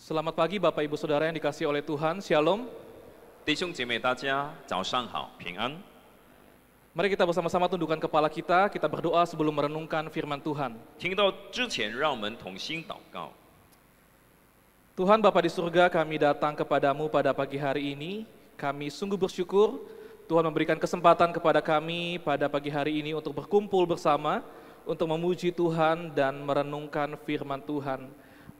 Selamat pagi Bapak Ibu Saudara yang dikasihi oleh Tuhan, Shalom. 弟兄姐妹，大家早上好，平安。 Mari kita bersama-sama tundukkan kepala kita berdoa sebelum merenungkan firman Tuhan. 听到之前，让我们同心祷告。 Tuhan Bapa di surga, kami datang kepadamu pada pagi hari ini. Kami sungguh bersyukur Tuhan memberikan kesempatan kepada kami pada pagi hari ini untuk berkumpul bersama, untuk memuji Tuhan dan merenungkan firman Tuhan.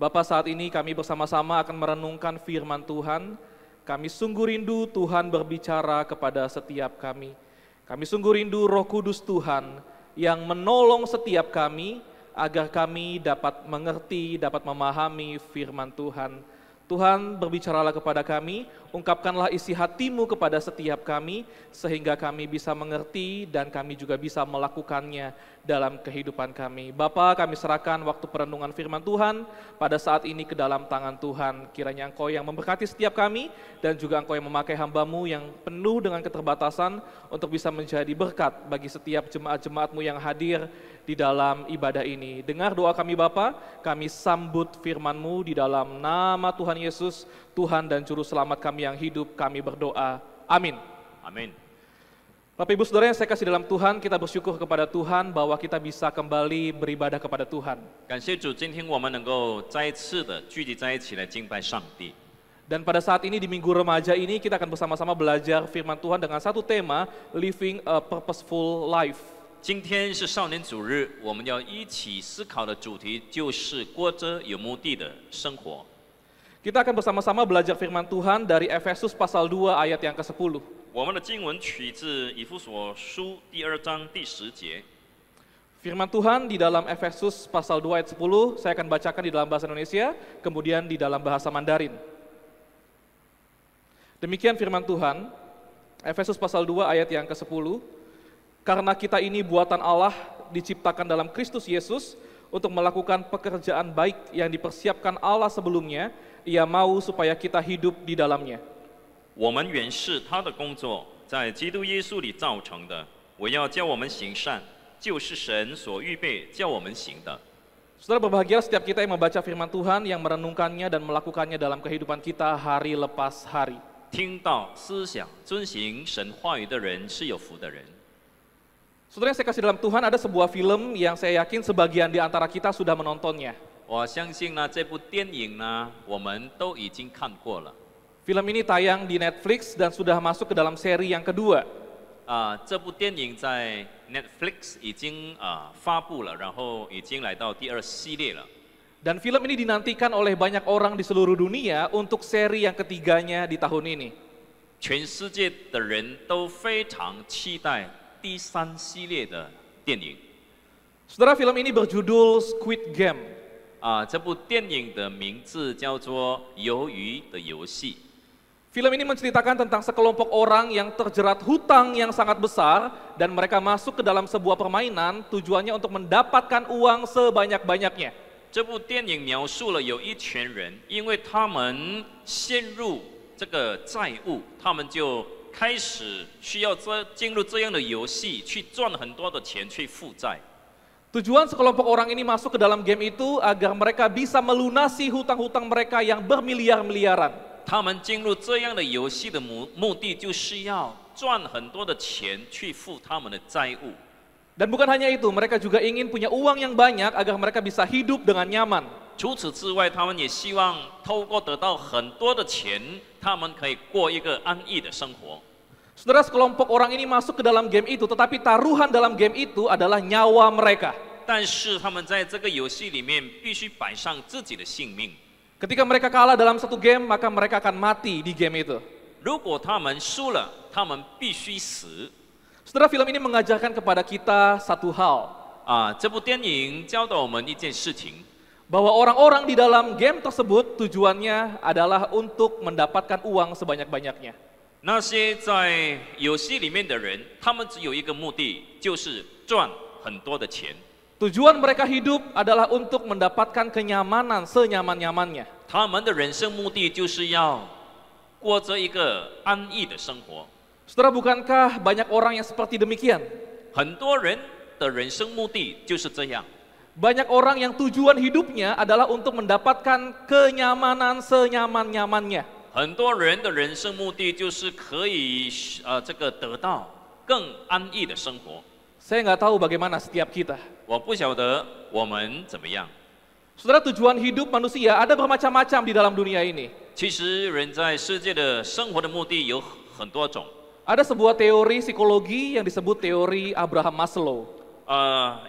Bapa, saat ini kami bersama-sama akan merenungkan firman Tuhan. Kami sungguh rindu Tuhan berbicara kepada setiap kami. Kami sungguh rindu Roh Kudus Tuhan yang menolong setiap kami agar kami dapat mengerti, dapat memahami firman Tuhan. Tuhan, berbicaralah kepada kami, ungkapkanlah isi hati-Mu kepada setiap kami, sehingga kami bisa mengerti dan kami juga bisa melakukannya dalam kehidupan kami. Bapa, kami serahkan waktu perenungan firman Tuhan pada saat ini ke dalam tangan Tuhan. Kiranya Engkau yang memberkati setiap kami, dan juga Engkau yang memakai hamba-Mu yang penuh dengan keterbatasan untuk bisa menjadi berkat bagi setiap jemaat-jemaat-Mu yang hadir di dalam ibadah ini. Dengar doa kami Bapa, kami sambut firman-Mu di dalam nama Tuhan Yesus, Tuhan dan Juru Selamat kami yang hidup, kami berdoa. Amin. Amin。 Bapak Ibu Saudara yang saya kasih dalam Tuhan, kita bersyukur kepada Tuhan bahwa kita bisa kembali beribadah kepada Tuhan. 感谢主，今天我们能够再一次的聚集在一起来敬拜上帝。 Dan pada saat ini di Minggu Remaja ini kita akan bersama-sama belajar firman Tuhan dengan satu tema, Living a Purposeful Life. 今天是少年主日，我们要一起思考的主题就是过着有目的的生活。 Kita akan bersama-sama belajar firman Tuhan dari Efesus pasal 2 ayat yang ke-10. 我们的经文取自以弗所书第2章第10节。 Firman Tuhan di dalam Efesus pasal 2 ayat 10, saya akan bacakan di dalam bahasa Indonesia, kemudian di dalam bahasa Mandarin. Demikian firman Tuhan, Efesus pasal 2 ayat yang ke-10, karena kita ini buatan Allah diciptakan dalam Kristus Yesus untuk melakukan pekerjaan baik yang dipersiapkan Allah sebelumnya, Ia mau supaya kita hidup di dalamnya. 我们原是他的工作，在基督耶稣里造成的。我要叫我们行善，就是神所预备叫我们行的。 Saudara, berbahagia setiap kita yang membaca firman Tuhan, yang merenungkannya dan melakukannya dalam kehidupan kita hari lepas hari. 听到、思想、遵行神话语的人是有福的人。 Saudara yang saya kasih dalam Tuhan, ada sebuah film yang saya yakin sebagian di antara kita sudah menontonnya. 我相信呢，这部电影呢，我们都已经看过了。 Film ini tayang di Netflix dan sudah masuk ke dalam seri yang kedua. 这部电影在 Netflix 已经发布了，然后已经来到第2系列了。 Dan film ini dinantikan oleh banyak orang di seluruh dunia untuk seri yang ketiganya di tahun ini. 全世界的人都非常期待第3系列的电影。 Saudara, film ini berjudul Squid Game. 这部电影的名字叫做《鱿鱼的游戏》。 Film ini menceritakan tentang sekelompok orang yang terjerat hutang yang sangat besar dan mereka masuk ke dalam sebuah permainan tujuannya untuk mendapatkan uang sebanyak-banyaknya. 这部电影描述了有一群人，因为他们陷入这个债务，他们就开始需要进入这样的游戏，去赚很多的钱去负债。 Tujuan sekelompok orang ini masuk ke dalam game itu agar mereka bisa melunasi hutang-hutang mereka yang bermiliar-miliaran. 他们进入这样的游戏的目的就是要赚很多的钱去付他们的债务。 Dan bukan hanya itu, mereka juga ingin punya uang yang banyak agar mereka bisa hidup dengan nyaman. 除此之外，他们也希望透过得到很多的钱，他们可以过一个安逸的生活。 Saudara, sekelompok orang ini masuk ke dalam game itu, tetapi taruhan dalam game itu adalah nyawa mereka. 但是他们在这个游戏里面必须摆上自己的性命。 Ketika mereka kalah dalam satu game, maka mereka akan mati di game itu. 如果他们输了，他们必须死。 Saudara, film ini mengajarkan kepada kita satu hal. 这部电影教导我们一件事情， Bahwa orang-orang di dalam game tersebut tujuannya adalah untuk mendapatkan uang sebanyak-banyaknya. 那些在游戏里面的人，他们只有一个目的，就是赚很多的钱。 Tujuan mereka hidup adalah untuk mendapatkan kenyamanan senyaman-nyamannya. 他们的人生目的就是要过着一个安逸的生活。 Saudara, bukankah banyak orang yang seperti demikian? 很多人的人生目的就是这样。Banyak orang yang tujuan hidupnya adalah untuk mendapatkan kenyamanan senyaman-nyamannya. 很多人的人生目的就是可以这个得到更安逸的生活。 Saya nggak tahu bagaimana setiap kita. 我不晓得我们怎么样。 Saudara, tujuan hidup manusia ada bermacam-macam di dalam dunia ini. 其实人在世界的生活的目的有很多种。 Ada sebuah teori psikologi yang disebut teori Abraham Maslow.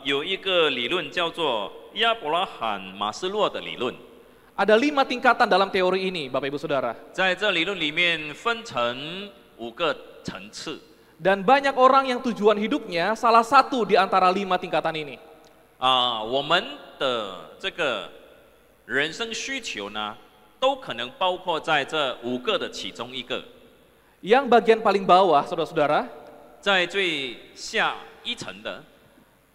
有一个理论叫做亚伯拉罕马斯洛的理论。 Ada 5 tingkatan dalam teori ini, Bapak Ibu Saudara. 在这理论里面分成5个层次。 Dan banyak orang yang tujuan hidupnya salah satu di antara 5 tingkatan ini. 我们的这个人生需求呢，都可能包括在这5个的其中一个。 Yang bagian paling bawah, saudara-saudara, 在最下一层的，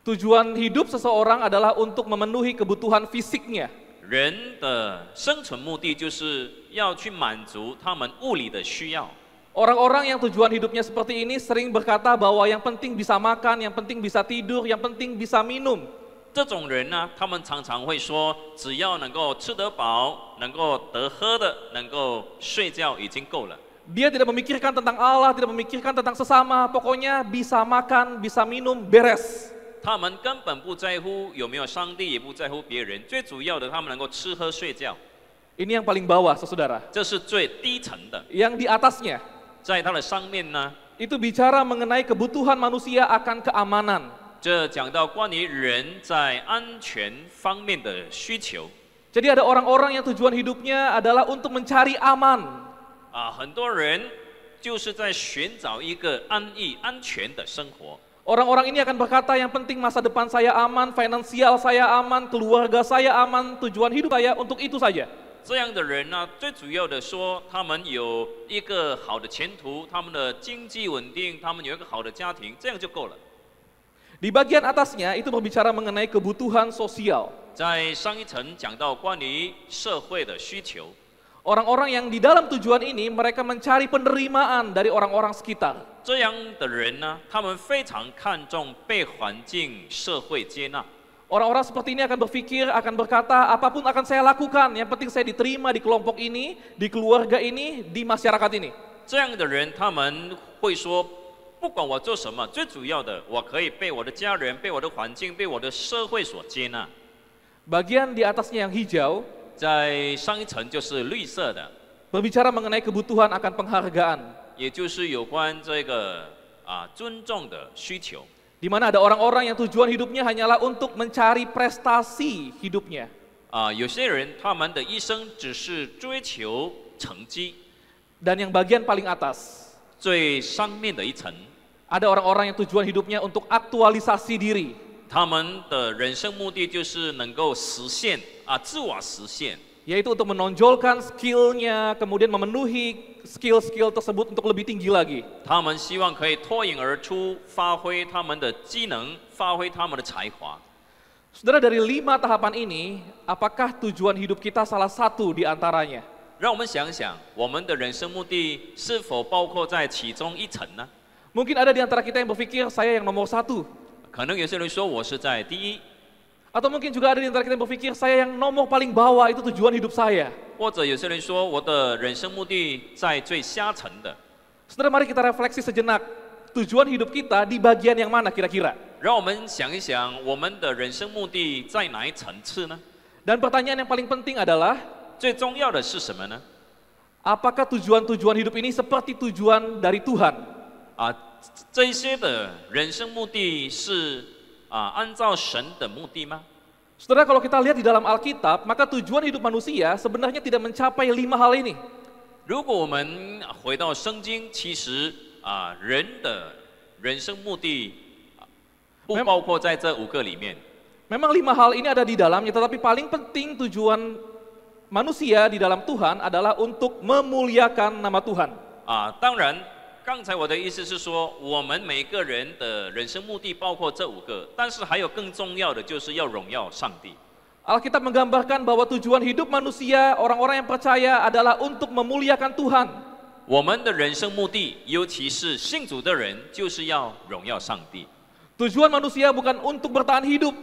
tujuan hidup seseorang adalah untuk memenuhi kebutuhan fisiknya. 人的生存目的就是要去满足他们物理的需要。 Orang-orang yang tujuan hidupnya seperti ini sering berkata bahwa yang penting bisa makan, yang penting bisa tidur, yang penting bisa minum. 这种人呢，他们常常会说，只要能够吃得饱，能够得喝的，能够睡觉已经够了。 Dia tidak memikirkan tentang Allah, tidak memikirkan tentang sesama, pokoknya bisa makan, bisa minum, beres. 他们根本不在乎有没有上帝，也不在乎别人，最主要的，他们能够吃喝睡觉。 Ini yang paling bawah, saudara. 这是最低层的。 Yang di atasnya, 在它的上面呢， itu bicara mengenai kebutuhan manusia akan keamanan. 这讲到关于人在安全方面的需求。 Jadi ada orang-orang yang tujuan hidupnya adalah untuk mencari aman. 很多人就是在寻找一个安逸、安全的生活。 Orang-orang ini akan berkata yang penting masa depan saya aman, finansial saya aman, keluarga saya aman, tujuan hidup saya untuk itu saja. 这样的人呢，最主要的说，他们有一个好的前途，他们的经济稳定，他们有一个好的家庭，这样就够了。 Di bagian atasnya itu berbicara mengenai kebutuhan sosial. 在上一层讲到关于社会的需求， Orang-orang yang di dalam tujuan ini mereka mencari penerimaan dari orang-orang sekitar. 这样的人呢，他们非常看重被环境、社会接纳。 Orang-orang seperti ini akan berpikir, akan berkata, apapun akan saya lakukan, yang penting saya diterima di kelompok ini, di keluarga ini, di masyarakat ini. 这样的人，他们会说，不管我做什么，最主要的，我可以被我的家人、被我的环境、被我的社会所接纳。 Bagian di atasnya yang hijau, 在上一层就是绿色的， berbicara mengenai kebutuhan akan penghargaan. 也就是有关这个尊重的需求。 Di mana ada orang-orang yang tujuan hidupnya hanyalah untuk mencari prestasi hidupnya. 有些人他们的一生只是追求成绩。 Dan yang bagian paling atas, 最上面的一层， ada orang-orang yang tujuan hidupnya untuk aktualisasi diri. 他们的人生目的就是能够实现自我实现。 Yaitu untuk menonjolkan skillnya, kemudian memenuhi skill-skill tersebut untuk lebih tinggi lagi. 他们希望可以脱颖而出，发挥他们的技能，发挥他们的才华。 Saudara, dari 5 tahapan ini, apakah tujuan hidup kita salah satu di antaranya? 让我们想想，我们的人生目的是否包括在其中一层呢？ Mungkin ada di antara kita yang berpikir, saya yang nomor 1. 可能有些人说我是在第一， Atau mungkin juga ada di antara kita yang berpikir, saya yang nomor paling bawah, itu tujuan hidup saya. 或者有些人说我的人生目的在最下层的。 Saudara, mari kita refleksi sejenak. Tujuan hidup kita di bagian yang mana kira-kira? 让我们想一想，我们的人生目的在哪一层次呢？ Dan pertanyaan yang paling penting adalah, 最重要的是什么呢？ apakah tujuan-tujuan hidup ini seperti tujuan dari Tuhan? 这一些的人生目的是按照神的目的吗？ Saudara, kalau kita lihat di dalam Alkitab, maka tujuan hidup manusia sebenarnya tidak mencapai 5 hal ini. 如果我们回到圣经，其实人的人生目的不包括在这5个里面。 Memang 5 hal ini ada di dalamnya, tetapi paling penting tujuan manusia di dalam Tuhan adalah untuk memuliakan nama Tuhan. 当然，刚才我的意思是说，我们每个人的人生目的包括这5个，但是还有更重要的，就是要荣耀上帝。 Alkitab menggambarkan bahwa tujuan hidup manusia, orang-orang yang percaya adalah untuk memuliakan Tuhan. 我们的人生目的，尤其是信主的人，就是要荣耀上帝。 Tujuan manusia bukan untuk bertahan hidup.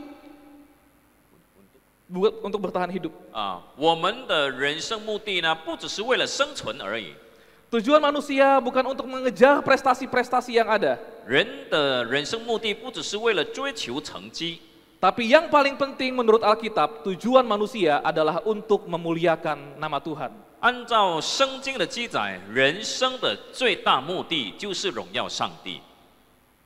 untuk bertahan hidup. 我们的人生目的呢，不只是为了生存而已。 Tujuan manusia bukan untuk mengejar prestasi-prestasi yang ada. 人的人生目的不只是为了追求成绩， Tapi yang paling penting menurut Alkitab, tujuan manusia adalah untuk memuliakan nama Tuhan. 按照圣经的记载，人生的最大目的就是荣耀上帝。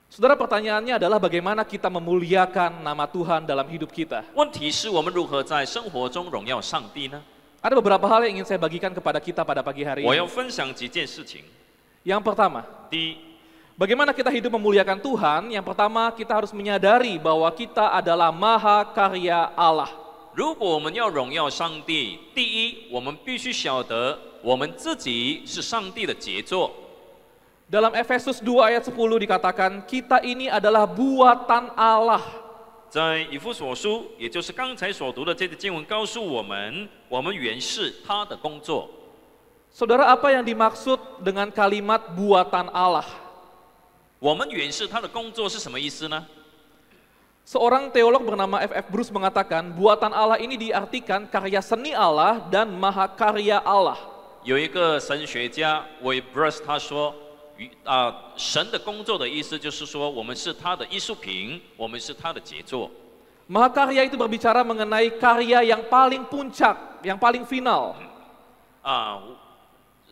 Saudara, pertanyaannya adalah bagaimana kita memuliakan nama Tuhan dalam hidup kita. 问题是我们如何在生活中荣耀上帝呢？ Ada beberapa hal yang ingin saya bagikan kepada kita pada pagi hari 我 ini. 要分享几件事情。 Yang pertama, 第一， bagaimana kita hidup memuliakan Tuhan? Yang pertama, kita harus menyadari bahwa kita adalah maha karya Allah. 如果我们要荣耀上帝，第一，我们必须晓得我们自己是上帝的杰作。 Dalam Efesus 2 ayat 10 dikatakan, kita ini adalah buatan Allah. 在以弗所书，也就是刚才所读的这个经文，告诉我们，我们原是他的工作。 Saudara, apa yang dimaksud dengan kalimat buatan Allah? 我们原是他的工作是什么意思呢？ Seorang teolog bernama F.F. Bruce mengatakan, buatan Allah ini diartikan karya seni Allah dan mahakarya Allah. 有一个神学家韦布斯他说，神的工作的意思就是说，我们是他的艺术品，我们是他的杰作。 Mahakarya itu berbicara mengenai karya yang paling puncak, yang paling final.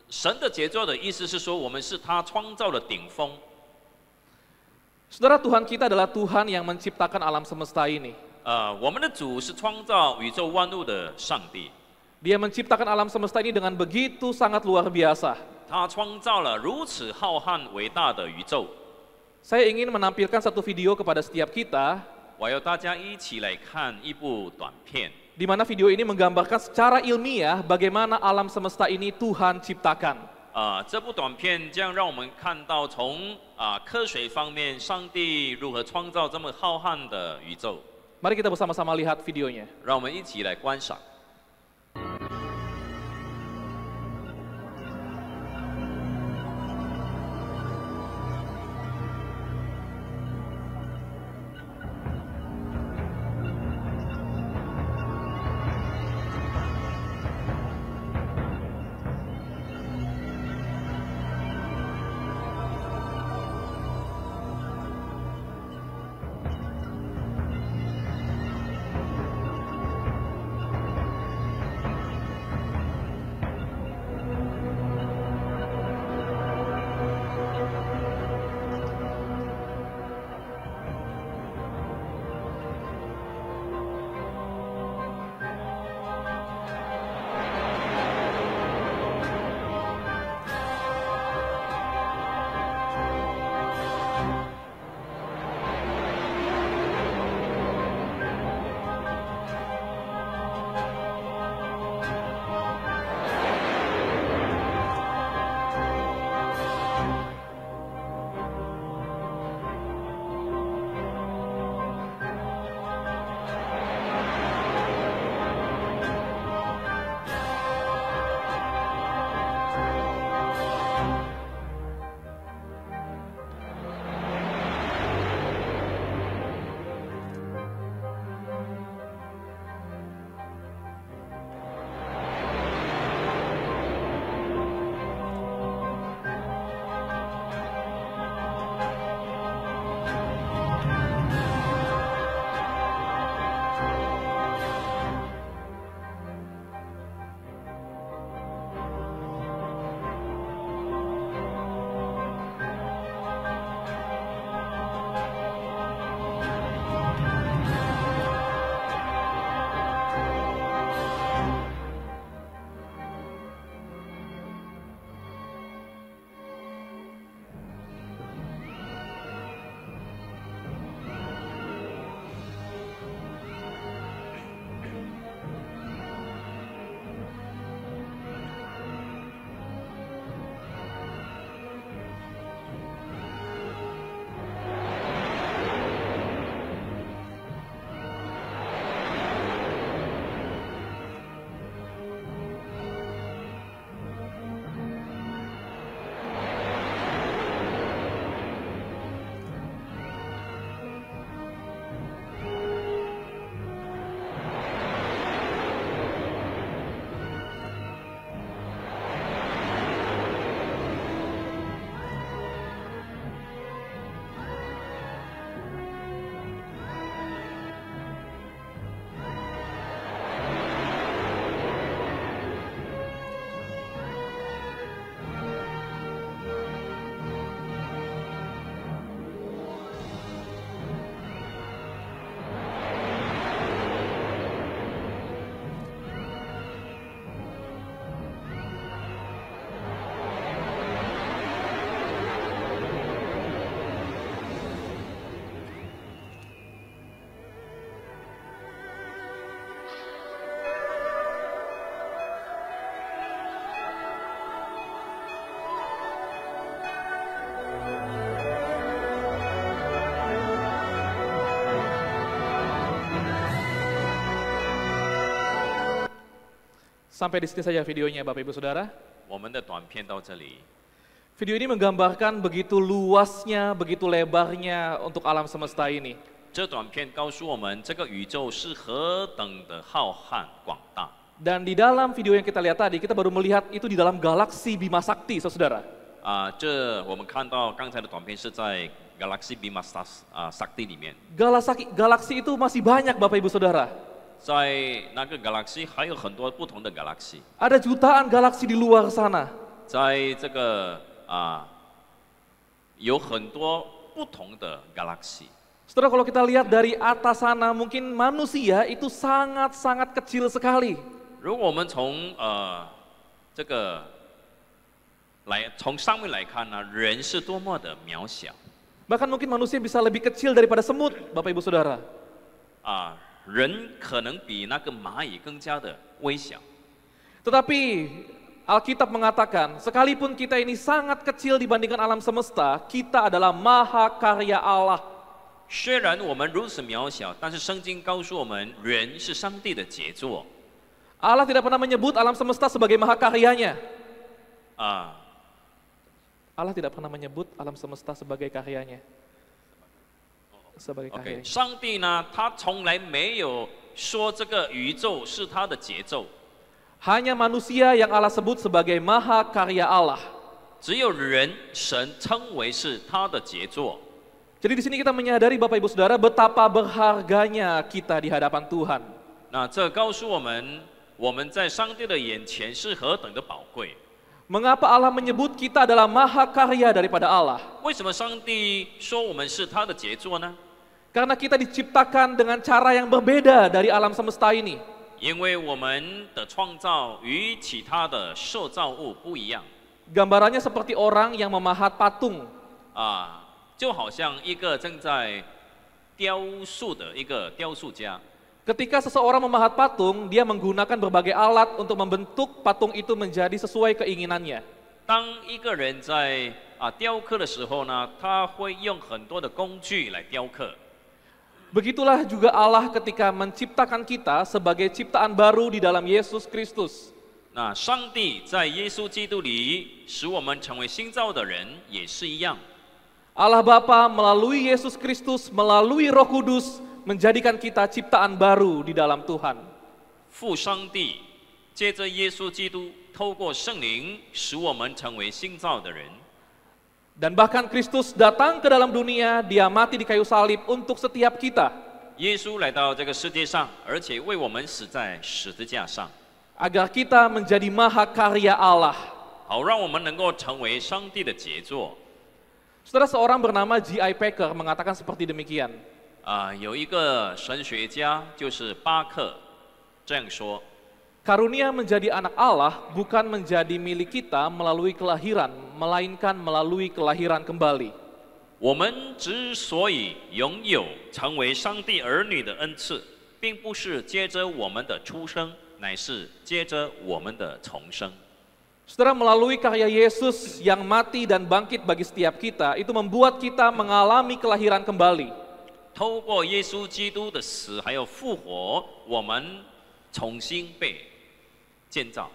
神的杰作的意思是说，我们是他创造的顶峰。 Saudara, Tuhan kita adalah Tuhan yang menciptakan alam semesta ini. 我们的主是创造宇宙万物的上帝， Dia menciptakan alam semesta ini dengan begitu sangat luar biasa. 他创造了如此浩瀚伟大的宇宙。 Saya ingin menampilkan satu video kepada setiap kita, 我要大家一起来看一部短片。 di mana video ini menggambarkan secara ilmiah bagaimana alam semesta ini Tuhan ciptakan. 这部短片将让我们看到从科学方面，上帝如何创造这么浩瀚的宇宙。 Mari kita bersama-sama lihat videonya. 让我们一起来观赏。 《Sampai di sini saja videonya Bapak Ibu Saudara. 我们的短片到这里。 Video ini menggambarkan begitu luasnya, begitu lebarnya untuk alam semesta ini. 这短片告诉我们，这个宇宙是何等的浩瀚广大。 Dan di dalam video yang kita lihat tadi, kita baru melihat itu di dalam galaksi Bima Sakti, saudara. 这我们看到刚才的短片是在 Galaxy Bima Sakti 里面， Galaksi itu masih banyak Bapak Ibu Saudara. 在那个 Galaxy 还有很多不同的 Galaxy， Ada jutaan galaksi di luar sana. 在这个有很多不同的 Galaxy。 Saudara, kalau kita lihat dari atas sana, mungkin manusia itu sangat-sangat kecil sekali. 如果我们从这个从上面来看呢，人是多么的渺小 Bahkan mungkin manusia bisa lebih kecil daripada semut, Bapak Ibu Saudara. 人可能比那个蚂蚁更加的微小。 Tetapi Alkitab mengatakan, sekalipun kita ini sangat kecil dibandingkan alam semesta, kita adalah maha karya Allah. 虽然我们如此渺小，但是圣经告诉我们，人是上帝的杰作。 Allah tidak pernah menyebut alam semesta sebagai maha karyanya. Allah tidak pernah menyebut alam semesta sebagai karyanya. Sebagai karyanya. 上帝呢，他从来没有说这个宇宙是他的节奏， Hanya manusia yang Allah sebut sebagai maha karya Allah. 只有人神称为是他的杰作。 Jadi di sini kita menyadari Bapak Ibu Saudara betapa berharganya kita di hadapan Tuhan. 那这告诉我们，我们在上帝的眼前是何等的宝贵。 Mengapa Allah menyebut kita adalah maha karya daripada Allah? 为什么上帝说我们是他的杰作呢？ Karena kita diciptakan dengan cara yang berbeda dari alam semesta ini. 因为我们的创造与其他的受造物不一样 Gambarannya seperti orang yang memahat patung. 就好像一个正在雕塑的一个雕塑家， Ketika seseorang memahat patung, dia menggunakan berbagai alat untuk membentuk patung itu menjadi sesuai keinginannya. 当一个人在雕刻的时候呢，他会用很多的工具来雕刻。 Begitulah juga Allah ketika menciptakan kita sebagai ciptaan baru di dalam Yesus Kristus. 那上帝在耶稣基督里使我们成为新造的人，也是一样。 Allah Bapa melalui Yesus Kristus, melalui Roh Kudus, menjadikan kita ciptaan baru di dalam Tuhan. 父上帝借着耶稣基督，透过圣灵，使我们成为新造的人。 Dan bahkan Kristus datang ke dalam dunia, dia mati di kayu salib untuk setiap kita. 耶稣来到这个世界上，而且为我们死在十字架上， Agar kita menjadi maha karya Allah. 好让我们能够成为上帝的杰作。 Saudara, seorang bernama G.I. Packer mengatakan seperti demikian. 有一个神学家就是巴克这样说。 Karunia menjadi anak Allah bukan menjadi milik kita melalui kelahiran, melainkan melalui kelahiran kembali. 我们之所以拥有成为上帝儿女的恩赐，并不是接着我们的出生，乃是接着我们的重生。 Saudara, melalui karya Yesus yang mati dan bangkit bagi setiap kita, itu membuat kita mengalami kelahiran kembali. 透过耶稣基督的死还有复活，我们重新被建造。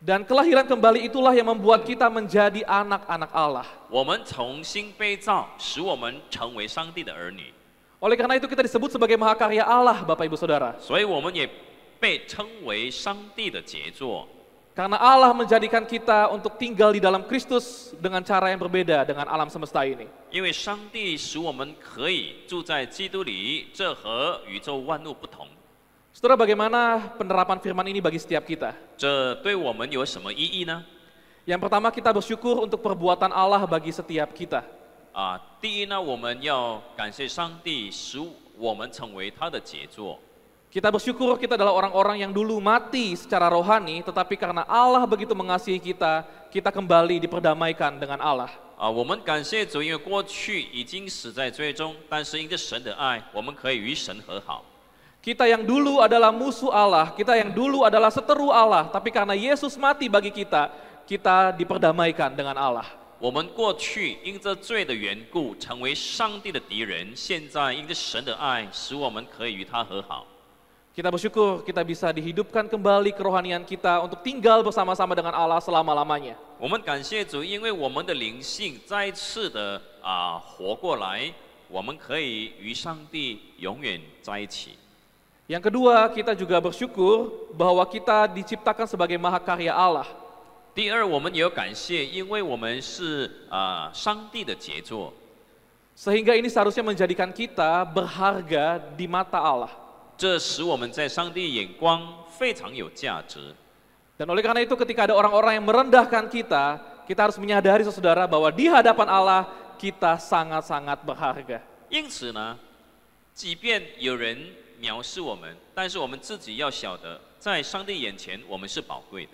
Dan kelahiran kembali itulah yang membuat kita menjadi anak-anak Allah. 我们重新被造，使我们成为上帝的儿女。 Oleh karena itu kita disebut sebagai maha karya Allah, Bapak Ibu Saudara. 所以我们也被称为上帝的杰作。 Karena Allah menjadikan kita untuk tinggal di dalam Kristus dengan cara yang berbeda dengan alam semesta ini. 因为上帝使我们可以住在基督里，这和宇宙万物不同。 Saudara, bagaimana penerapan firman ini bagi setiap kita? 这对我们有什么意义呢？ Yang pertama, kita bersyukur untuk perbuatan Allah bagi setiap kita. 第一呢，我们要感谢上帝，使我们成为他的杰作。 Kita bersyukur kita adalah orang-orang yang dulu mati secara rohani, tetapi karena Allah begitu mengasihi kita, kita kembali diperdamaikan dengan Allah. 我们感谢主，因为过去已经死在罪中，但是因着神的爱，我们可以与神和好。 Kita yang dulu adalah musuh Allah, kita yang dulu adalah seteru Allah, tapi karena Yesus mati bagi kita, kita diperdamaikan dengan Allah. 我们过去因着罪的缘故，成为上帝的敌人；现在因着神的爱，使我们可以与他和好。Kita bersyukur kita bisa dihidupkan kembali kerohanian kita untuk tinggal bersama-sama dengan Allah selama-lamanya. 我们感谢主，因为我们的灵性再次的活过来，我们可以与上帝永远在一起。 Yang kedua, kita juga bersyukur bahwa kita diciptakan sebagai mahakarya Allah. 第二，我们也要感谢，因为我们是上帝的杰作， Sehingga ini seharusnya menjadikan kita berharga di mata Allah. 这使我们在上帝眼光非常有价值。 Dan oleh karena itu ketika ada orang-orang yang merendahkan kita, kita harus menyadari saudara bahwa di hadapan Allah kita sangat-sangat berharga. 因此呢，即便有人藐视我们，但是我们自己要晓得，在上帝眼前我们是宝贵的。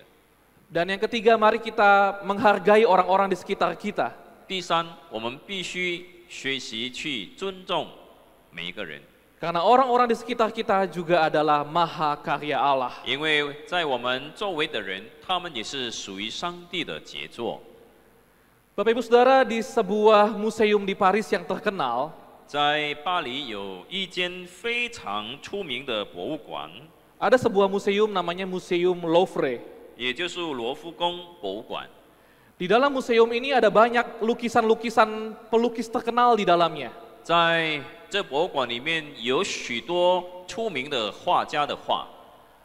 Dan yang ketiga, mari kita menghargai orang-orang di sekitar kita. 第三，我们必须学习去尊重每一个人。 Karena orang-orang di sekitar kita juga adalah mahakarya Allah. 因为在我们周围的人，他们也是属于上帝的杰作。 Bapak Ibu Saudara, di sebuah museum di Paris yang terkenal, 在巴黎有一间非常出名的博物馆， ada sebuah museum namanya Museum Louvre. 也就是罗浮宫博物馆。 Di dalam museum ini ada banyak lukisan-lukisan pelukis terkenal di dalamnya. 在这博物馆里面有许多出名的画家的画，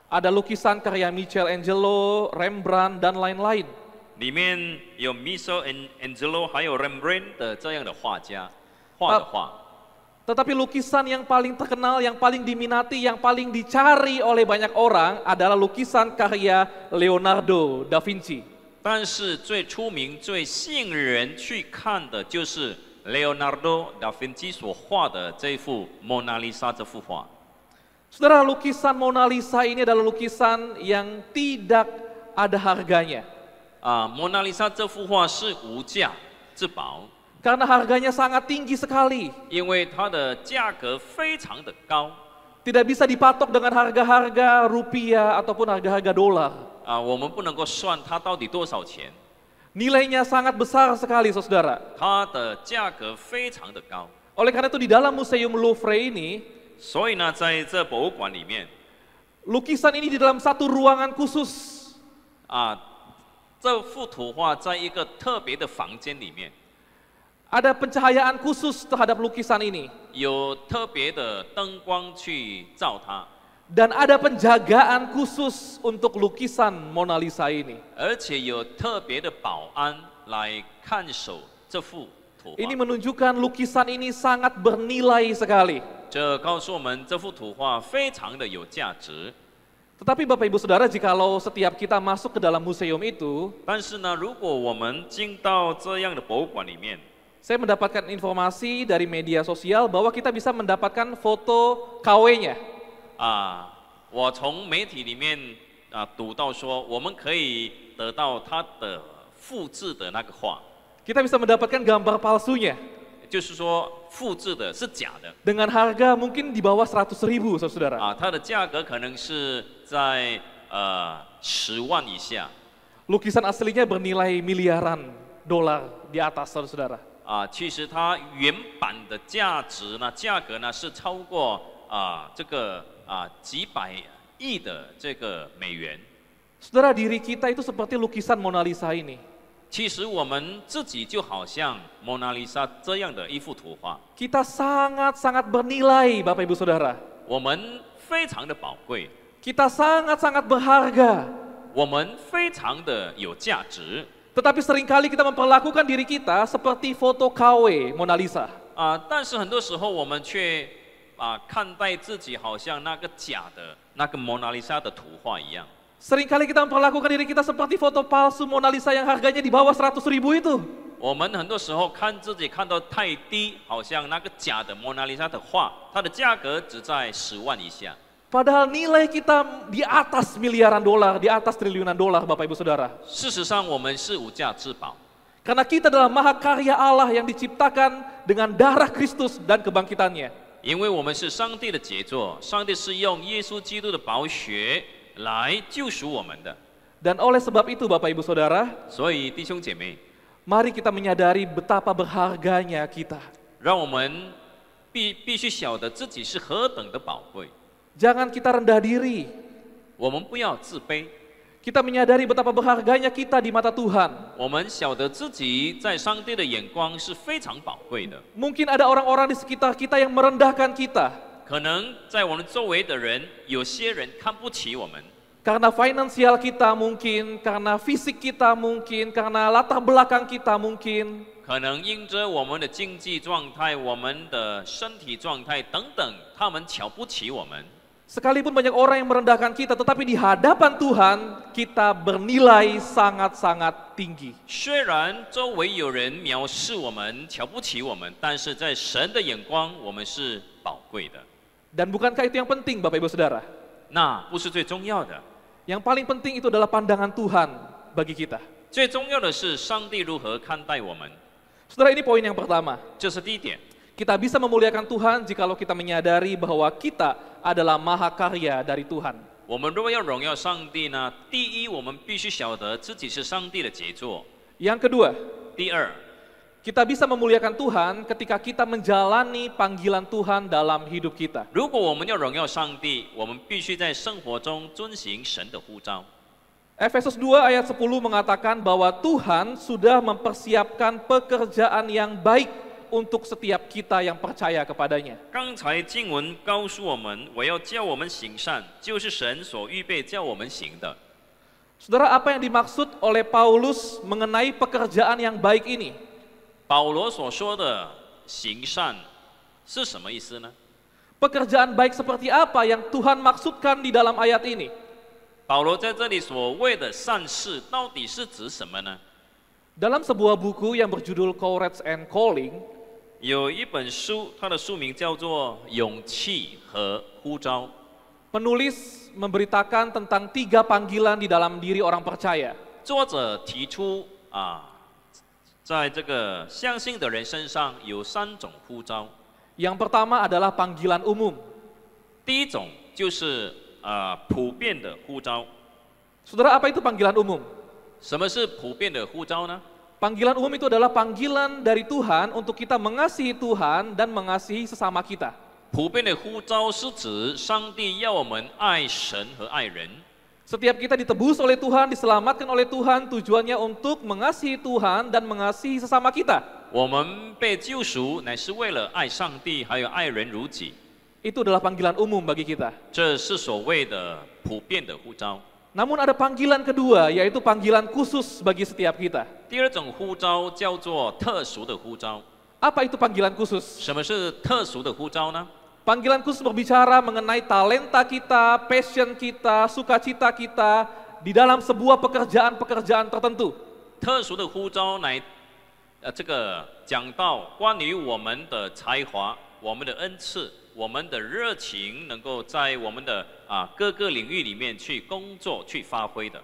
Ada lukisan karya Michelangelo, Rembrandt, dan lain-lain. 里面有 Michelangelo 还有 Rembrandt 的这样的画家画的画。 Tetapi lukisan yang paling terkenal, yang paling diminati, yang paling dicari oleh banyak orang adalah lukisan karya Leonardo da Vinci. 但是最出名、最吸引人去看的就是 Leonardo da Vinci 所画的这幅《蒙娜丽莎》这幅画。 Saudara, lukisan Mona Lisa ini adalah lukisan yang tidak ada harganya. 蒙娜丽莎这幅画是无价之宝， Karena harganya sangat tinggi sekali. 因为它的价格非常的高。 Tidak bisa dipatok dengan harga-harga rupiah ataupun harga-harga dolar. 我们不能够算它到底多少钱， Nilainya sangat besar sekali, saudara. 它的价格非常的高。 Oleh karena itu di dalam Museum Louvre ini, 所以呢，在这博物馆里面， lukisan ini di dalam satu ruangan khusus. 这幅图画在一个特别的房间里面， Ada pencahayaan khusus terhadap lukisan ini. 有特别的灯光去照它， Dan ada penjagaan khusus untuk lukisan Mona Lisa ini. 而且有特别的保安来看守这幅图画。 Ini menunjukkan lukisan ini sangat bernilai sekali. 这告诉我们，这幅图画非常的有价值。 Tetapi Bapak Ibu Saudara, jikalau setiap kita masuk ke dalam museum itu, 但是呢，如果我们进到这样的博物馆里面， saya mendapatkan informasi dari media sosial bahwa kita bisa mendapatkan foto KW-nya. 我从媒体里面读到说，我们可以得到它的复制的那个画， Kita bisa mendapatkan gambar palsunya 就是说复制的是假的 dengan harga mungkin di bawah 100.000, saudara. 它的价格可能是在10万以下 Lukisan aslinya bernilai miliaran dolar di atas, saudara. 其实它原版的价值呢，价格呢是超过这个几百亿的这个美元。 Saudara, diri kita itu seperti lukisan Mona Lisa ini. 其实我们自己就好像蒙娜丽莎这样的一幅图画， Kita sangat-sangat bernilai, Bapak Ibu Saudara. 我们非常的宝贵， Kita sangat-sangat berharga. 我们非常的有价值。 Tetapi seringkali kita memperlakukan diri kita seperti foto KW Mona Lisa. 但是很多时候我们却看待自己好像那个假的那个蒙娜丽莎的图画一样。 Seringkali kita memperlakukan diri kita seperti foto palsu Mona Lisa yang harganya di bawah 100.000 itu. 我们很多时候看自己看到太低，好像那个假的蒙娜丽莎的画，它的价格只在10万以下。 Padahal nilai kita di atas miliaran dolar, di atas triliunan dolar, Bapak Ibu Saudara. 事实上，我们是无价之宝， Karena kita adalah mahakarya Allah yang diciptakan dengan darah Kristus dan kebangkitannya. 因为我们是上帝的杰作，上帝是用耶稣基督的宝血来救赎我们的。 Dan oleh sebab itu Bapak Ibu Saudara, 所以弟兄姐妹， mari kita menyadari betapa berharganya kita. 让我们必须晓得自己是何等的宝贵。Jangan kita rendah diri. 我们不要自卑， Kita menyadari betapa berharganya kita di mata Tuhan. 我们晓得自己在上帝的眼光是非常宝贵的。 Mungkin ada orang-orang di sekitar kita yang merendahkan kita. 可能在我们周围的人，有些人看不起我们， Karena finansial kita mungkin, karena fisik kita mungkin, karena latar belakang kita mungkin. 可能因着我们的经济状态、我们的身体状态等等，他们瞧不起我们。 Sekalipun banyak orang yang merendahkan kita, tetapi di hadapan Tuhan kita bernilai sangat-sangat tinggi. 虽然周围有人藐视我们、瞧不起我们，但是在神的眼光，我们是宝贵的。 Dan bukankah itu yang penting, Bapak Ibu Saudara? 那不是最重要的， Yang paling penting itu adalah pandangan Tuhan bagi kita. 最重要的是上帝如何看待我们， Saudara, ini poin yang pertama. 这是第一点。 Kita bisa memuliakan Tuhan jikalau kita menyadari bahwa kita adalah mahakarya dari Tuhan. 我们如果要荣耀上帝呢，第一，我们必须晓得自己是上帝的杰作； Yang kedua, 第二， kita bisa memuliakan Tuhan ketika kita menjalani panggilan Tuhan dalam hidup kita. 如果我们要荣耀上帝，我们必须在生活中遵行神的呼召。 Efesus 2 ayat 10 mengatakan bahwa Tuhan sudah mempersiapkan pekerjaan yang baik untuk setiap kita yang percaya kepadanya. 刚才经文告诉我们，我要叫我们行善，就是神所预备叫我们行的。 Saudara, apa yang dimaksud oleh Paulus mengenai pekerjaan yang baik ini? 保罗所说的行善是什么意思呢？ Pekerjaan baik seperti apa yang Tuhan maksudkan di dalam ayat ini? 保罗在这里所谓的善事到底是指什么呢？ Dalam sebuah buku yang berjudul Courage and Calling, 有一本书，它的书名叫做《勇气和呼召》。 penulis memberitakan tentang 3 panggilan di dalam diri orang percaya. 作者提出在这个相信的人身上有3种呼召。 Yang pertama adalah panggilan umum. 第一种就是普遍的呼召。 Saudara, apa itu panggilan umum? 什么是普遍的呼召呢？ Panggilan umum itu adalah panggilan dari Tuhan untuk kita mengasihi Tuhan dan mengasihi sesama kita. 普遍的呼召是指上帝要我们爱神和爱人。 Setiap kita ditebus oleh Tuhan, diselamatkan oleh Tuhan, tujuannya untuk mengasihi Tuhan dan mengasihi sesama kita. 我们被救赎乃是为了爱上帝，还有爱人如己。 Itu adalah panggilan umum bagi kita. 这是所谓的普遍的呼召。 Namun ada panggilan kedua, yaitu panggilan khusus bagi setiap kita. 第二种呼召叫做特殊的呼召。 Apa itu panggilan khusus? 什么是特殊的呼召呢？ Panggilan khusus berbicara mengenai talenta kita, passion kita, sukacita kita di dalam sebuah pekerjaan-pekerjaan tertentu. 特殊的呼召来，这个讲到关于我们的才华、我们的恩赐、我们的热情，能够在我们的各个领域里面去工作、去发挥的。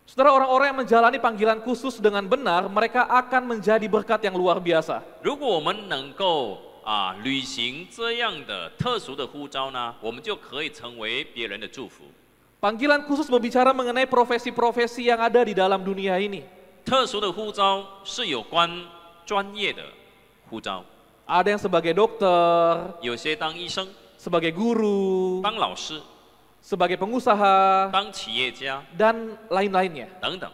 Saudara, orang-orang yang menjalani panggilan khusus dengan benar, mereka akan menjadi berkat yang luar biasa. 如果我们能够履行这样的特殊的呼召呢，我们就可以成为别人的祝福。 Panggilan khusus berbicara mengenai profesi-profesi yang ada di dalam dunia ini. 特殊的呼召是有关专业的呼召， Ada yang sebagai dokter, 有些当医生、 sebagai guru, 当老师、 sebagai pengusaha, 当企业家 dan lain-lainnya. 等等，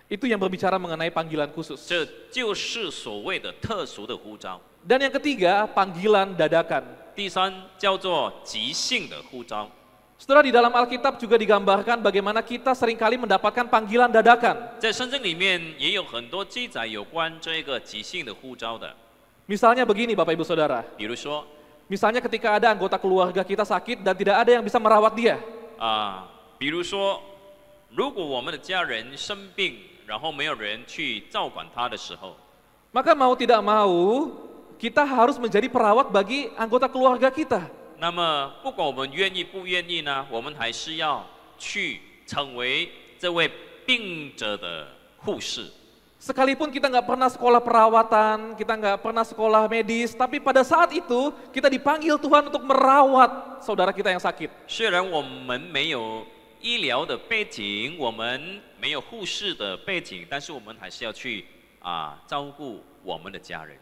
Itu yang berbicara mengenai panggilan khusus. 这就是所谓的特殊的呼召。 Dan yang ketiga, panggilan dadakan. 第三叫做即兴的呼召。 Saudara, di dalam Alkitab juga digambarkan bagaimana kita seringkali mendapatkan panggilan dadakan. 在圣经里面也有很多记载有关这个即兴的呼召的。 Misalnya begini Bapak Ibu Saudara. 比如说 Misalnya ketika ada anggota keluarga kita sakit dan tidak ada yang bisa merawat dia. 比如说，如果我们的家人生病，然后没有人去照管他的时候， Maka mau tidak mau, kita harus menjadi perawat bagi anggota keluarga kita. 那么不管我们愿意不愿意呢，我们还是要去成为这位病者的护士。 Sekalipun kita nggak pernah sekolah perawatan, kita nggak pernah sekolah medis, tapi pada saat itu kita dipanggil Tuhan untuk merawat saudara kita yang sakit. 虽然我们没有医疗的背景，我们没有护士的背景，但是我们还是要去照顾我们的家人。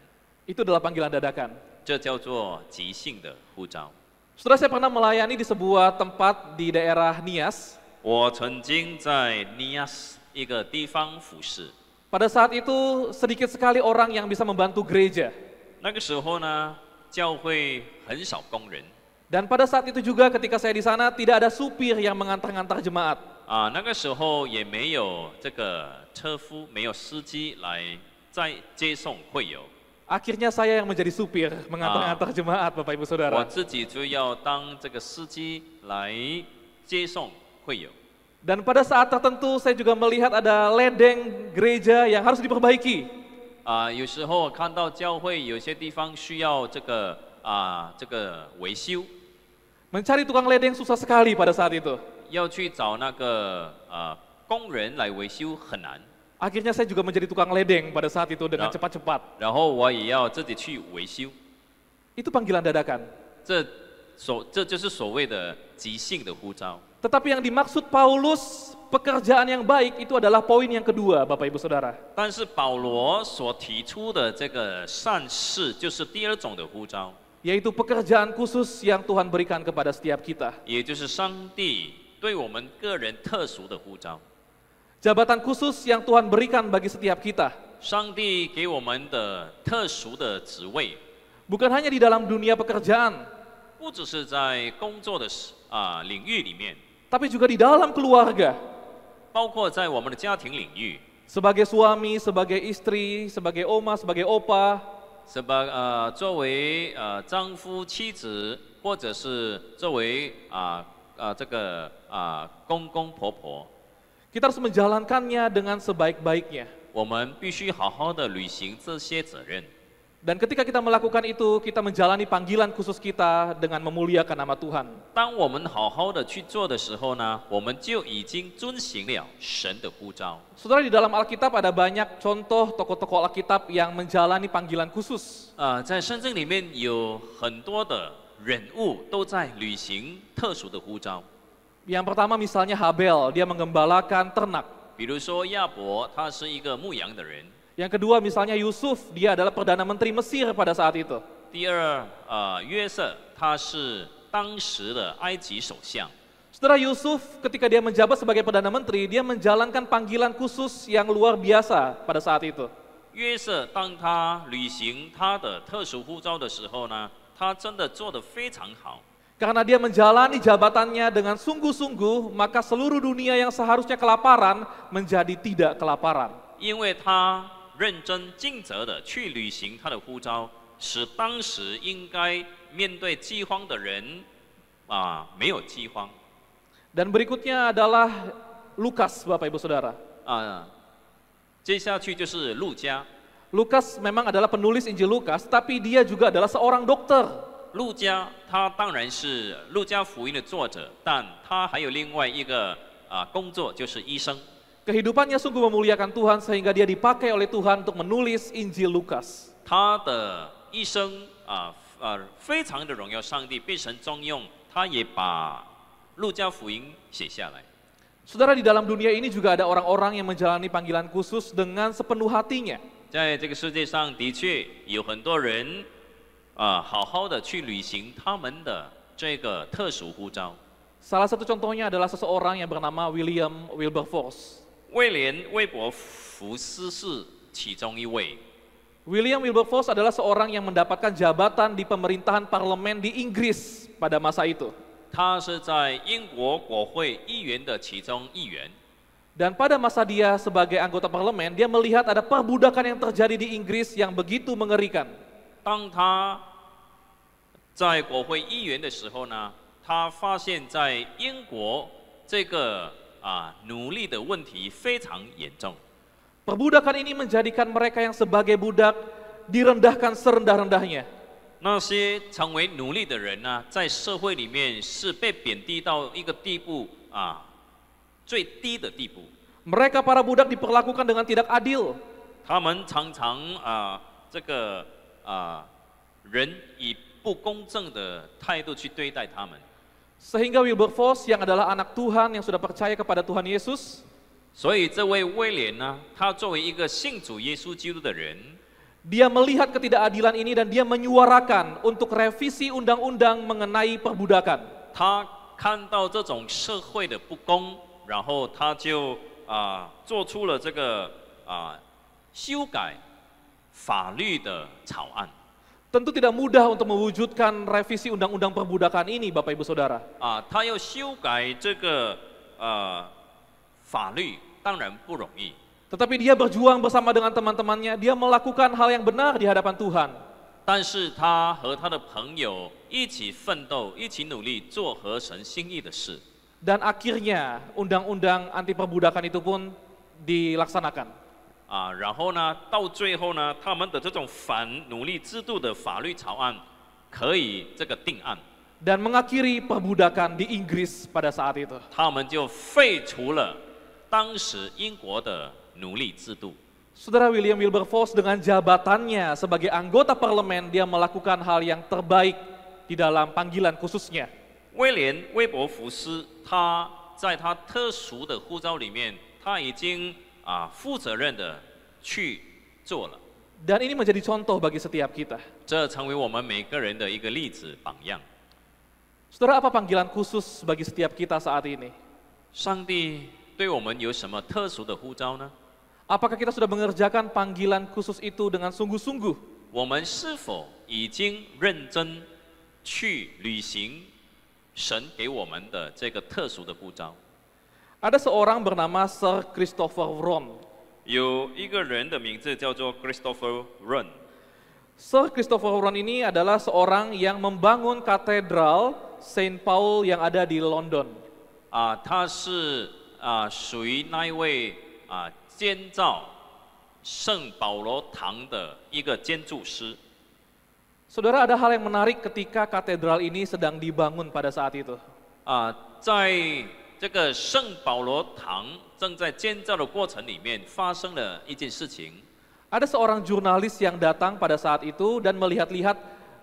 Itu adalah panggilan dadakan. 这叫做即兴的呼召。Saudara, saya pernah melayani di sebuah tempat di daerah Nias. 我曾经在尼亚斯一个地方服侍， Pada saat itu sedikit sekali orang yang bisa membantu gereja. 那个时候呢，教会很少工人 Dan pada saat itu juga ketika saya di sana tidak ada supir yang mengantar-ngantar jemaat. 啊，那个时候也没有这个车夫，没有司机来再接送会友， Akhirnya saya yang menjadi supir mengantar-ngantar jemaat, Bapak Ibu 我 Saudara. 自己就要当这个司机来接送会友。 Dan pada saat tertentu saya juga melihat ada ledeng gereja yang harus diperbaiki. 啊，有时候看到教会有些地方需要这个维修， Mencari tukang ledeng susah sekali pada saat itu. 要去找那个工人来维修很难， Akhirnya saya juga menjadi tukang ledeng pada saat itu dengan cepat-cepat. 然后我也要自己去维修， Itu panggilan dadakan. 这就是所谓的即兴的呼召。 Tetapi yang dimaksud Paulus, pekerjaan yang baik itu adalah poin yang kedua, Bapak Ibu Saudara. 但是保罗所提出的这个善事，就是第二种的呼召， Yaitu pekerjaan khusus yang Tuhan berikan kepada setiap kita. 也就是上帝对我们个人特殊的呼召。 Jabatan khusus yang Tuhan berikan bagi setiap kita. 上帝给我们的特殊的职位， Bukan hanya di dalam dunia pekerjaan, 不只是在工作的领域里面， tapi juga di dalam keluarga. 包括在我们的家庭领域， Sebagai suami, sebagai istri, sebagai oma, sebagai opa, 作为丈夫、妻子，或者是作为公公婆婆， kita harus menjalankannya dengan sebaik-baiknya. 我们必须好好的履行这些责任。 Dan ketika kita melakukan itu, kita menjalani panggilan khusus kita dengan memuliakan nama Tuhan. 当我们好好的去做的时候呢，我们就已经遵行了神的呼召。 Saudara, di dalam Alkitab ada banyak contoh tokoh-tokoh Alkitab yang menjalani panggilan khusus. 在圣经里面有很多的人物都在履行特殊的呼召。 Yang pertama misalnya Habel, dia menggembalakan ternak. 比如说亚伯，他是一个牧羊的人。 Yang kedua misalnya Yusuf, dia adalah Perdana Menteri Mesir pada saat itu. 第二，约瑟，他是当时的埃及首相。 Saudara, Yusuf ketika dia menjabat sebagai Perdana Menteri, dia menjalankan panggilan khusus yang luar biasa pada saat itu. 约瑟当他履行他的特殊呼召的时候呢，他真的做得非常好。 Karena dia menjalani jabatannya dengan sungguh-sungguh, maka seluruh dunia yang seharusnya kelaparan menjadi tidak kelaparan. 因为他认真尽责的去履行他的呼召，使当时应该面对饥荒的人没有饥荒。 Dan berikutnya adalah Lukas, Bapak Ibu Saudara. 接下去就是路加。 Lukas memang adalah penulis Injil Lukas, tapi dia juga adalah seorang dokter. 路加他当然是路加福音的作者，但他还有另外一个工作，就是医生。 Kehidupannya sungguh memuliakan Tuhan sehingga dia dipakai oleh Tuhan untuk menulis Injil Lukas. 他的一生非常的荣耀上帝，被神重用，他也把路加福音写下来。 Saudara, di dalam dunia ini juga ada orang-orang yang menjalani panggilan khusus dengan sepenuh hatinya. 在这个世界上的确有很多人好好的去履行他们的这个特殊呼召。 Salah satu contohnya adalah seseorang yang bernama William Wilberforce. 威廉·威伯福斯是其中一位。 William Wilberforce adalah seorang yang mendapatkan jabatan di pemerintahan parlemen di Inggris pada masa itu. 他是在英国国会议员的其中一员。 Dan pada masa dia sebagai anggota parlemen, dia melihat ada perbudakan yang terjadi di Inggris yang begitu mengerikan. 当他在国会议员的时候呢，他发现在英国这个奴隶的问题非常严重。 Perbudakan ini menjadikan mereka yang sebagai budak direndahkan serendah-rendahnya. 那些成为奴隶的人呢，在社会里面是被贬低到一个地步最低的地步。 Mereka para budak diperlakukan dengan tidak adil. 他们常常人以不公正的态度去对待他们。 Sehingga Wilberforce yang adalah anak Tuhan yang sudah percaya kepada Tuhan Yesus, 所以这位威廉呢，他作为一个信主耶稣基督的人， Dia melihat ketidakadilan ini dan dia menyuarakan untuk revisi undang-undang mengenai perbudakan. 他看到这种社会的不公，然后他就做出了这个修改法律的草案。 Tentu tidak mudah untuk mewujudkan revisi undang-undang perbudakan ini, Bapak Ibu Saudara. 他要修改这个法律，当然不容易。 Tetapi dia berjuang bersama dengan teman-temannya, dia melakukan hal yang benar di hadapan Tuhan. 但是他和他的朋友一起奋斗，一起努力做合神心意的事。 Dan akhirnya undang-undang anti perbudakan itu pun dilaksanakan. 然后呢，到最后呢，他们的这种反奴隶制度的法律草案可以这个定案。 Dan mengakhiri perbudakan di Inggris pada saat itu. 他们就废除了当时英国的奴隶制度。 Saudara William Wilberforce dengan jabatannya sebagai anggota parlemen, dia melakukan hal yang terbaik di dalam panggilan khususnya. 威廉·威伯福斯，他在他特殊的呼召里面，他已经负责任的去做了。 Dan ini menjadi contoh bagi setiap kita. 这成为我们每个人的一个例子榜样。 Saudara, apa panggilan khusus bagi setiap kita saat ini? 上帝对我们有什么特殊的呼召呢？ Apakah kita sudah mengerjakan panggilan khusus itu dengan sungguh-sungguh? 我们是否已经认真去履行神给我们的这个特殊的呼召？ Ada seorang bernama Sir Christopher Wren. 有一个人的名字叫做 Christopher Wren。 Sir Christopher Wren ini adalah seorang yang membangun katedral Saint Paul yang ada di London. 他是属于那一位建造圣保罗堂的一个建筑师。 Saudara, ada hal yang menarik ketika katedral ini sedang dibangun pada saat itu. 在这个圣保罗堂正在建造的过程里面，发生了一件事情。 Ada seorang jurnalis yang datang pada saat itu dan melihat-lihat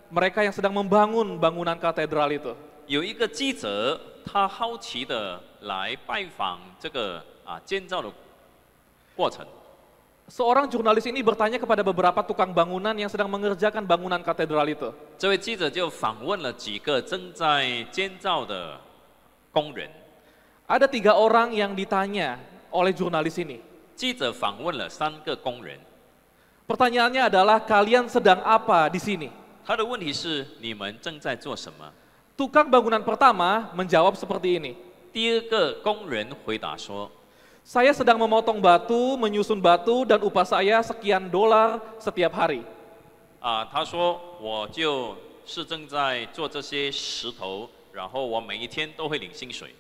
mereka yang sedang membangun bangunan katedral itu. 有一个记者，他好奇的来拜访这个建造的过程。 Seorang jurnalis ini bertanya kepada beberapa tukang bangunan yang sedang mengerjakan bangunan katedral itu. 这位记者就访问了几个正在建造的工人。 Ada 3 orang yang ditanya oleh jurnalis ini. 记者访问了3个工人。 Pertanyaannya adalah, kalian sedang apa di sini? 他的问题是：你们正在做什么？ Tukang bangunan pertama menjawab seperti ini. 第二个工人回答说 Saya sedang memotong batu, menyusun batu, dan upah saya sekian dolar setiap hari. 他说我就是正在做这些石头，然后我每一天都会领薪水。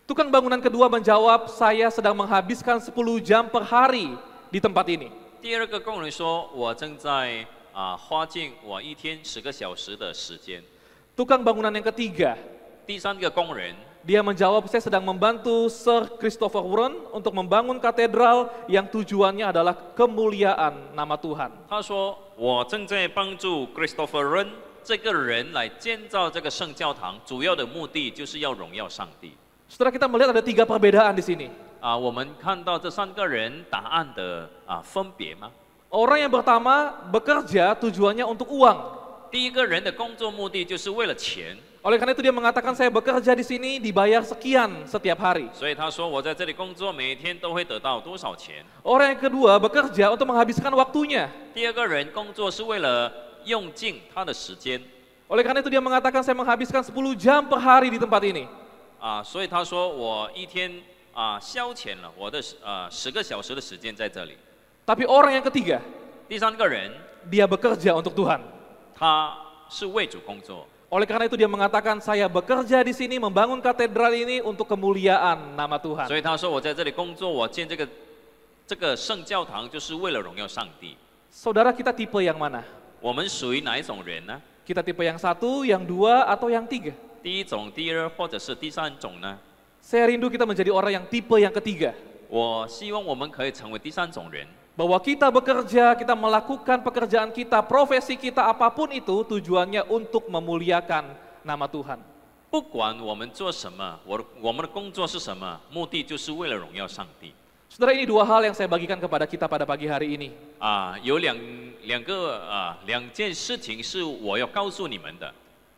Tukang bangunan kedua menjawab, saya sedang menghabiskan 10 jam per hari di tempat ini. 第二个工人说，我正在花尽我一天10个小时的时间。 Tukang bangunan yang ketiga, 第三个工人 dia menjawab, saya sedang membantu Sir Christopher Wren untuk membangun katedral yang tujuannya adalah kemuliaan nama Tuhan. 他说，我正在帮助 Christopher Wren 这个人来建造这个圣教堂，主要的目的就是要荣耀上帝。 Setelah kita melihat ada 3 perbedaan di sini. 我们看到这3个人答案的分别吗？ Orang yang pertama bekerja tujuannya untuk uang. 第一个人的工作目的就是为了钱， Oleh karena itu dia mengatakan, saya bekerja di sini dibayar sekian setiap hari. 所以他说我在这里工作，每天都会得到多少钱。 Orang yang kedua bekerja untuk menghabiskan waktunya. 第二个人工作是为了用尽他的时间， Oleh karena itu dia mengatakan, saya menghabiskan 10 jam per hari di tempat ini. 所以他说我一天消遣了我的10个小时的时间在这里。 Tapi orang yang ketiga, 第三个人 dia bekerja untuk Tuhan. 他是为主工作， Oleh karena itu dia mengatakan, saya bekerja di sini membangun katedral ini untuk kemuliaan nama 所 Tuhan. 以他说我在这里工作，我建这个圣教堂就是为了荣耀上帝。 Saudara, kita tipe yang mana? 我们属于哪一种人呢？ Kita tipe yang 1, yang 2, atau yang 3? 第一种、第二或者是第三种呢？ Saya rindu kita menjadi orang yang tipe yang ketiga. 我希望我们可以成为第三种人。 Bahwa kita bekerja, kita melakukan pekerjaan kita, profesi kita, apapun itu tujuannya untuk memuliakan nama Tuhan. 不管我们做什么，我们的工作是什么，目的就是为了荣耀上帝。Saudara, ini dua hal yang saya bagikan kepada kita pada pagi hari ini. 有两件事情是我要告诉你们的。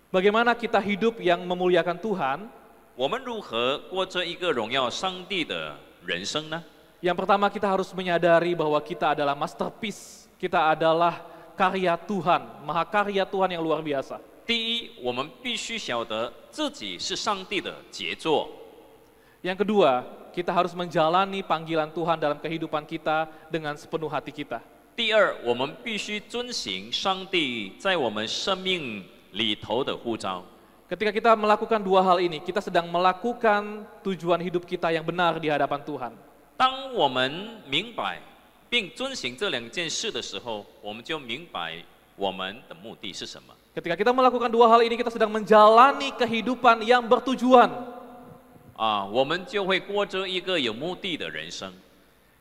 Bagaimana kita hidup yang memuliakan Tuhan? 我们如何过着一个荣耀上帝的人生呢？ Yang pertama, kita harus menyadari bahwa kita adalah masterpiece. Kita adalah karya Tuhan, mahakarya Tuhan yang luar biasa. 第一，我们必须晓得自己是上帝的杰作。 Yang kedua, kita harus menjalani panggilan Tuhan dalam kehidupan kita dengan sepenuh hati kita. 第二，我们必须遵行上帝在我们生命里头的呼召。 Ketika kita melakukan dua hal ini, kita sedang melakukan tujuan hidup kita yang benar di hadapan Tuhan. 当我们明白并遵行这两件事的时候，我们就明白我们的目的是什么。 Ketika kita melakukan dua hal ini, kita sedang menjalani kehidupan yang bertujuan, 我们就会过着一个有目的的人生，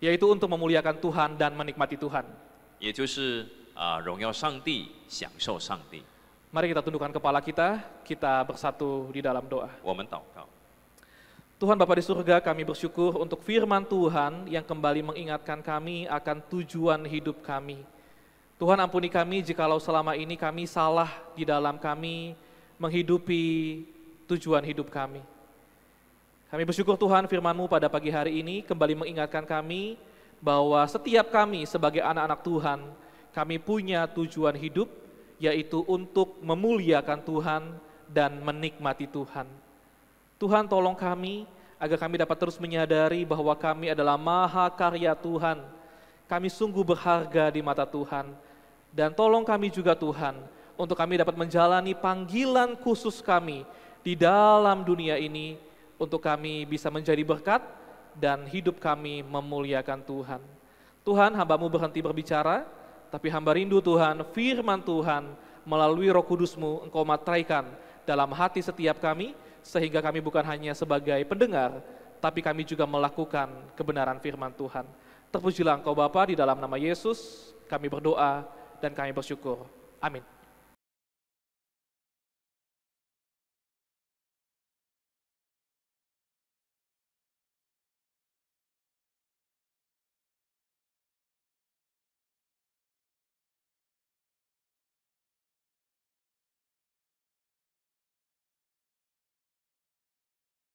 yaitu untuk memuliakan Tuhan dan menikmati Tuhan. 也就是荣耀上帝，享受上帝。 Mari kita tundukkan kepala kita bersatu di dalam doa. 我们祷告。 Tuhan Bapa di surga, kami bersyukur untuk firman Tuhan yang kembali mengingatkan kami akan tujuan hidup kami. Tuhan, ampuni kami jikalau selama ini kami salah di dalam kami menghidupi tujuan hidup kami. Kami bersyukur Tuhan, firman-Mu pada pagi hari ini kembali mengingatkan kami bahwa setiap kami sebagai anak-anak Tuhan, kami punya tujuan hidup, yaitu untuk memuliakan Tuhan dan menikmati Tuhan. Tuhan, tolong kami agar kami dapat terus menyadari bahwa kami adalah mahakarya Tuhan. Kami sungguh berharga di mata Tuhan. Dan tolong kami juga Tuhan, untuk kami dapat menjalani panggilan khusus kami di dalam dunia ini, untuk kami bisa menjadi berkat dan hidup kami memuliakan Tuhan. Tuhan, hamba-Mu berhenti berbicara, tapi hamba rindu Tuhan, firman Tuhan melalui Roh Kudus-Mu Engkau materaikan dalam hati setiap kami, sehingga kami bukan hanya sebagai pendengar, tapi kami juga melakukan kebenaran firman Tuhan. Terpujilah Engkau Bapa, di dalam nama Yesus kami berdoa dan kami bersyukur. Amin.